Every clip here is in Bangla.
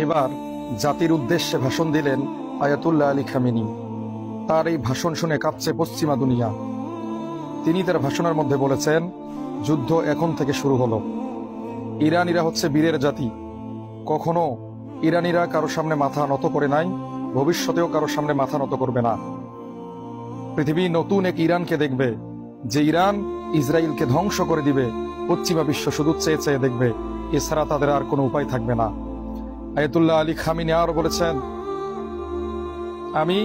এবার জাতির উদ্দেশ্যে ভাষণ দিলেন আয়াতুল্লাহ আলী খামেনি। তার এই ভাষণ শুনে কাঁপছে পশ্চিমা দুনিয়া। তিনি তার ভাষণের মধ্যে বলেছেন, যুদ্ধ এখন থেকে শুরু হলো। ইরানিরা হচ্ছে বীরের জাতি। কখনো ইরানিরা কারো সামনে মাথা নত করে নাই, ভবিষ্যতেও কারো সামনে মাথা নত করবে না। পৃথিবী নতুন এক ইরানকে দেখবে, যে ইরান ইসরায়েলকে ধ্বংস করে দিবে। পশ্চিমা বিশ্ব শুধু চেয়ে চেয়ে দেখবে, এছাড়া তাদের আর কোনো উপায় থাকবে না। আয়াতুল্লাহ আলী খামেনি আরো বলেছেন, আমি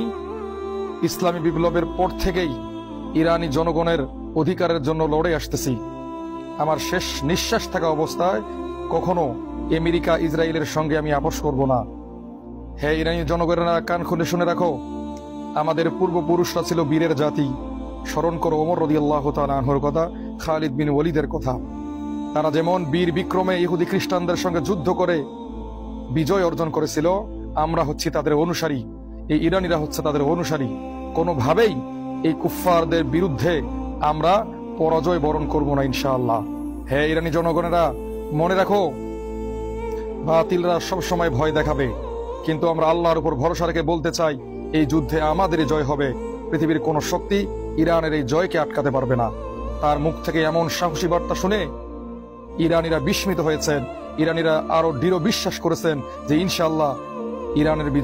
ইসলামী বিপ্লবের পর থেকেই ইরানি জনগণের অধিকারের জন্য লড়ে আসতেছি। আমার শেষ নিঃশ্বাস থাকা অবস্থায় কখনো আমেরিকা ইসরায়েলের সঙ্গে আমি আপোষ করব না। হে ইরানি জনগণেরা, কান খুলে শুনে রাখো, আমাদের পূর্বপুরুষরা ছিল বীরের জাতি। স্মরণ করো ওমর রাদিয়াল্লাহু তাআলা আনহুর কথা, খালিদ বিন ওয়ালিদের কথা। তারা যেমন বীর বিক্রমে ইহুদি খ্রিস্টানদের সঙ্গে যুদ্ধ করে বিজয় অর্জন করেছিল, আমরা হচ্ছি তাদের অনুসারী। এই ইরানিরা হচ্ছে তাদের অনুসারী। কোনোভাবেই এই কুফফারদের বিরুদ্ধে আমরা পরাজয় বরণ করব না ইনশাআল্লাহ। হে ইরানি জনগণেরা, মনে রাখো, বাতিলরা সব সময় ভয় দেখাবে, কিন্তু আমরা আল্লাহর উপর ভরসা রেখে বলতে চাই, এই যুদ্ধে আমাদেরই জয় হবে। পৃথিবীর কোন শক্তি ইরানের এই জয়কে আটকাতে পারবে না। তার মুখ থেকে এমন সাহসী বার্তা শুনে ইরানিরা বিস্মিত হয়েছেন। ইরানিরা আরো দৃঢ় বিশ্বাস করেছেন যে ইনশাআল্লাহ ইরানের বিজয়